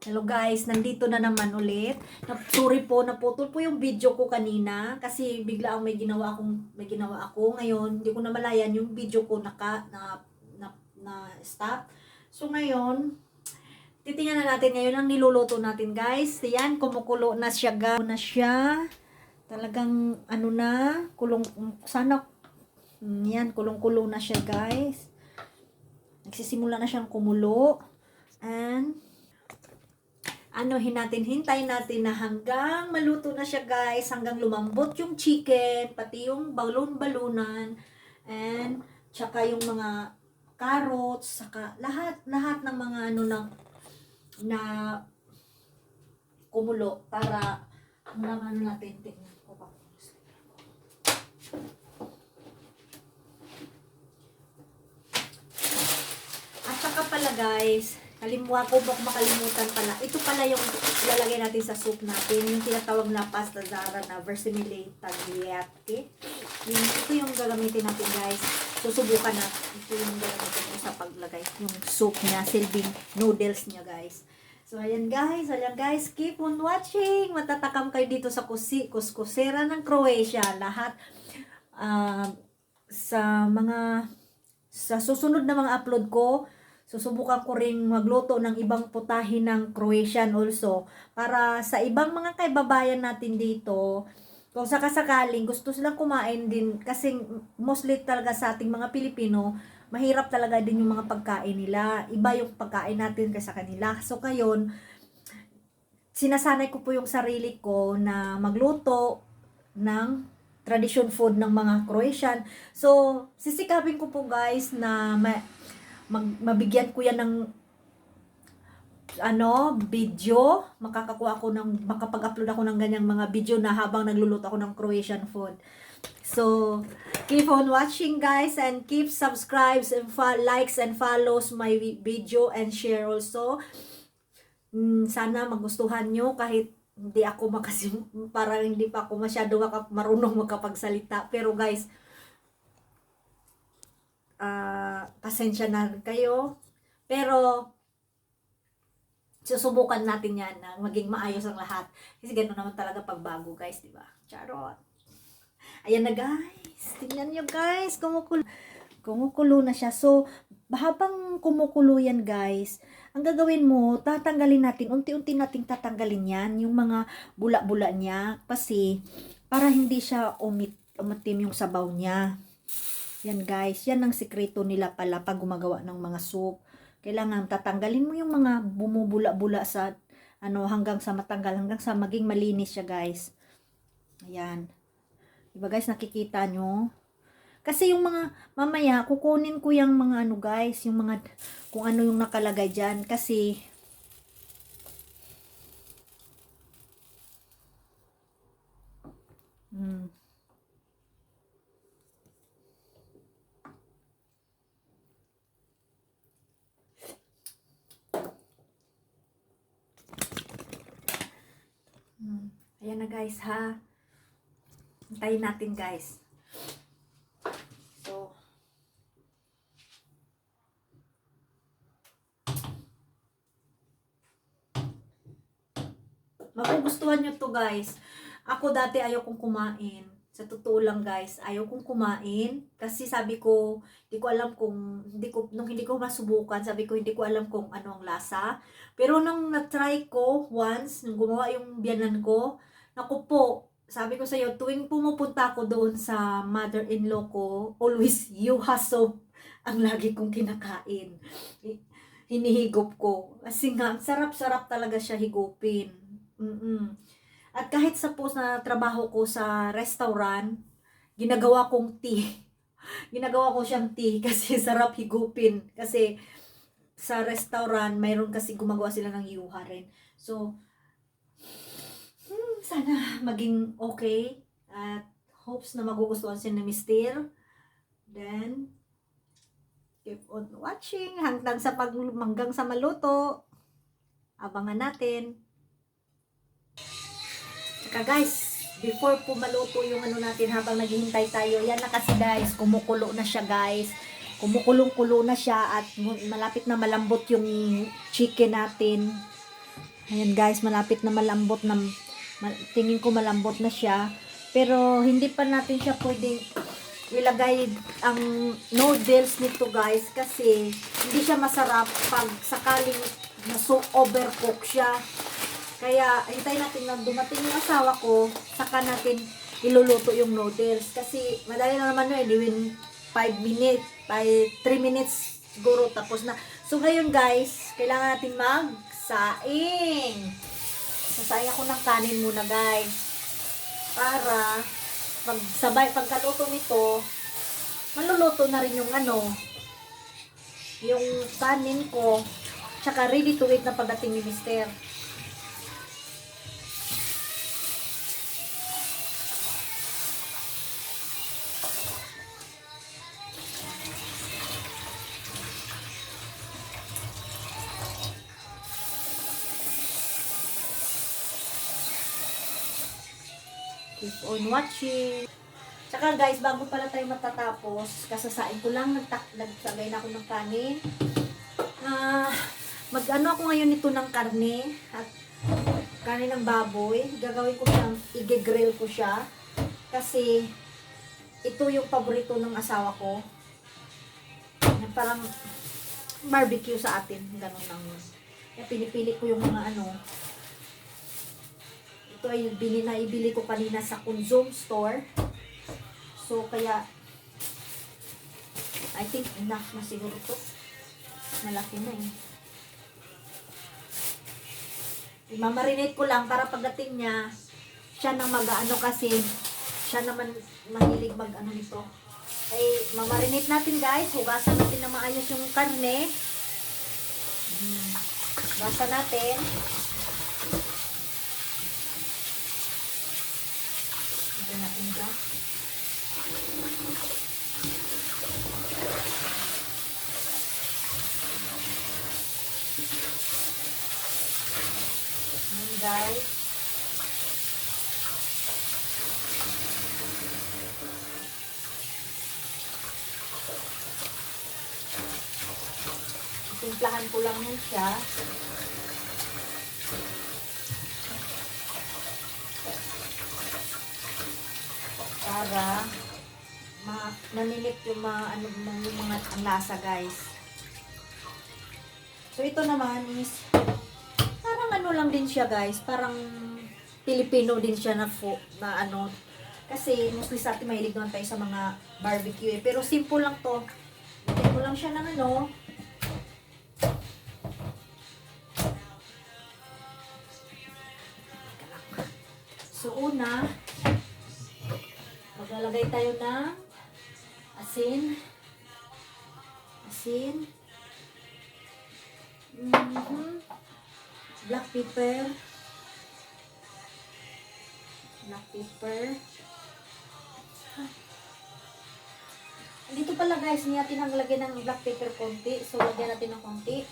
Hello guys, nandito na naman ulit. Sorry po, naputol po yung video ko kanina kasi bigla ang may ginawa ako. Ngayon, hindi ko na malayan yung video ko na stop. So ngayon, titingnan na natin ngayon ang niluluto natin guys. Yan, kumukulo na siya Talagang ano na, kulong sana yan, kulong-kulo na siya guys. Nagsisimula na siyang kumulo. And hintayin natin na hanggang maluto na siya guys, hanggang lumambot yung chicken, pati yung balon-balunan, and tsaka yung mga carrots, saka lahat ng mga na kumulo para natin, tingnan ko pa. At saka pala guys, makalimutan pala. Ito pala yung ilalagay natin sa soup natin. Yung tinatawag na pasta zara na versimile tagliate. Ito yung gagamitin natin guys. Susubukan na. Ito yung gagamitin ko sa paglagay. Yung soup niya, silbing noodles niya guys. So ayan guys. Keep on watching. Matatakam kayo dito sa kuskusera ng Croatia. Lahat sa susunod na mga upload ko, susubukan ko ring magluto ng ibang putahe ng Croatian also. Para sa ibang mga kaibabayan natin dito, kung sakasakaling gusto silang kumain din, kasi mostly talaga sa ating mga Pilipino, mahirap talaga din yung mga pagkain nila. Iba yung pagkain natin kaysa kanila. So ngayon, sinasanay ko po yung sarili ko na magluto ng tradition food ng mga Croatian. So, sisikapin ko po guys na mabigyan ko yan ng video, makapag-upload ako ng ganyang mga video na habang nagluluto ako ng Croatian food. So, keep on watching guys, and keep subscribes and likes and follows my video and share also. Sana magustuhan nyo kahit parang hindi pa ako masyado marunong makapagsalita. Pero guys, pasensya na kayo. Pero susubukan natin yan na maging maayos ang lahat. Kasi gano'n naman talaga pagbago guys, di ba? Charot. Ayan na guys. Tingnan nyo guys. Kumukulo na siya. So, habang kumukulo yan guys, ang gagawin mo, unti-unti nating tatanggalin yan, yung mga bula-bula niya. Kasi, para hindi siya umitim yung sabaw niya. Yan guys, yan ang sikreto nila pala pag gumagawa ng mga soup. Kailangan tatanggalin mo yung mga bumubula-bula sa hanggang sa matanggal, hanggang sa maging malinis siya guys. Ayan. Diba guys, nakikita nyo? Kasi yung mga mamaya kukunin ko yung mga guys, yung mga kung ano yung nakalagay diyan kasi Ayan na guys ha. Hintayin natin guys. So, magugustuhan nyo to guys. Ako dati ayaw kong kumain. Sa totoo lang guys, ayaw kong kumain. Kasi sabi ko, nung hindi ko masubukan, sabi ko hindi ko alam kung ano ang lasa. Pero nung na-try ko once, nung gumawa yung biyanan ko, naku po, sabi ko sa'yo, tuwing pumupunta ako doon sa mother-in-law ko, always yuha soup ang lagi kong kinakain. Hinihigop ko. Kasi nga, sarap-sarap talaga siya higupin. At kahit sa trabaho ko sa restaurant, ginagawa kong tea. Ginagawa ko siyang tea kasi sarap higupin. Kasi sa restaurant, mayroon kasi gumagawa sila ng yuha rin. So, sana maging okay. At hopes na magugustuhan siya ni Mister. Then, keep on watching hanggang sa maluto. Abangan natin. Saka guys, before po maluto yung natin habang naghihintay tayo, yan na kasi guys, kumukulo na siya guys. Kumukulong-kulo na siya at malapit na malambot yung chicken natin. Ayan guys, malapit na malambot na, tingin ko malambot na siya. Pero hindi pa natin siya pwedeng ilagay ang noodles nito guys kasi hindi siya masarap pag sakaling overcook siya. Kaya hintayin natin na dumating yung asawa ko, saka natin iluluto yung noodles. Kasi madali na naman yun, within 5 minutes, 3 minutes siguro tapos na. So ngayon guys, kailangan natin magsaing. Sasaing ako ng kanin muna guys. Para pagkaluto nito, maluluto na rin yung yung kanin ko, tsaka ready to eat na pagdating ni Mister. Keep on watching. Tsaka guys, bago pala tayo matatapos, kasasain ko lang, nagsagay na ako ng kanin. Mag-ano ako ngayon nito ng karne, at karne ng baboy. Gagawin ko siyang, i-grill ko siya. Kasi, ito yung paborito ng asawa ko. Parang barbecue sa atin. Ganun lang yun. Kaya pinipili ko yung mga ito ay ibili ko kanina sa Consume Store. So, kaya, I think enough na siguro to. Malaki na eh. Imamarinate ko lang para pagdating niya, siya nang kasi siya naman mahilig nito. Ay, mamarinate natin guys. Hugasan natin na maayos yung karne. Hugasan natin. Lagyan natin dyan. Ayan guys. Timplahan ko lang yan siya. Para naninip yung mga ang lasa guys. So ito naman is parang lang din siya guys, parang Filipino din siya na kasi mostly sa atin mahilig naman tayo sa mga barbecue eh. Pero simple lang to. Lagyan ko lang siya ng So una, maglalagay tayo ng asin. Black pepper. Dito pala guys, hindi natin ang lagyan ng black pepper konti. So, lagyan natin ng konti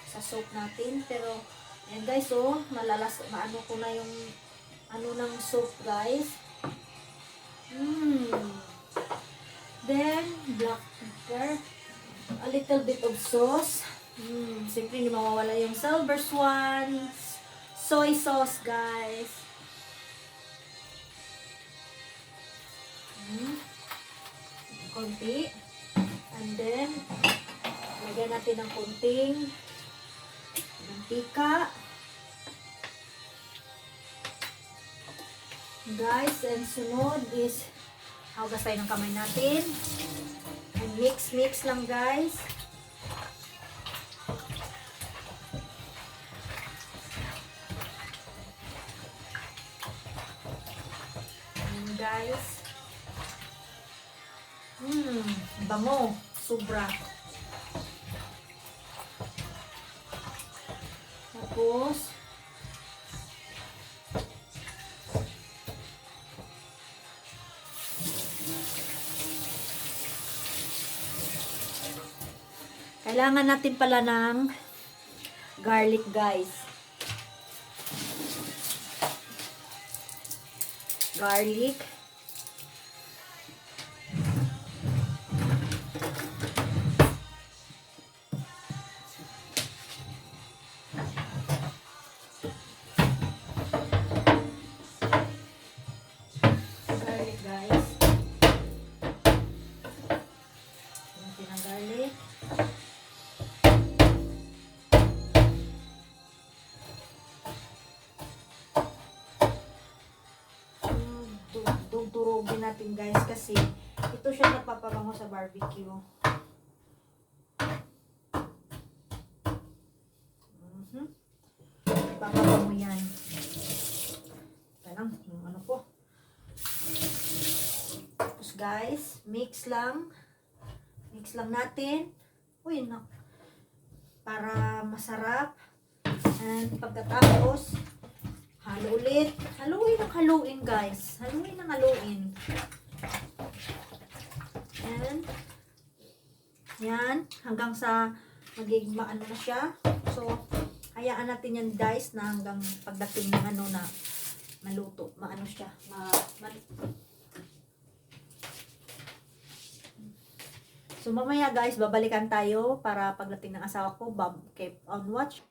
sa soup natin. Pero, ayan guys, maano ko na yung ng soup guys. Then, black pepper. A little bit of sauce. Siyempre, hindi mawawala yung Silver Swan soy sauce guys. Konti. And then, lagyan natin ng konting mantika. Guys, and sunod is hugas tayo ng kamay natin. And mix lang guys. And guys, bango, sobra. Tapos, kailangan natin pala ng garlic guys. Garlic. natin guys kasi ito siya nagpapabango sa barbecue. Papabango yan. Parang yung ano ko. Tapos guys, mix lang. Mix lang natin. Uy, no. Para masarap. And pagkatapos, halo ulit. Haluin ang haluin guys. Haluin ang haluin. And, yan. Hanggang sa magiging maano na siya. So, hayaan natin yan guys na hanggang pagdating ng ano na maluto. Maano siya. So, mamaya guys, babalikan tayo para pagdating ng asawa ko, keep on watch.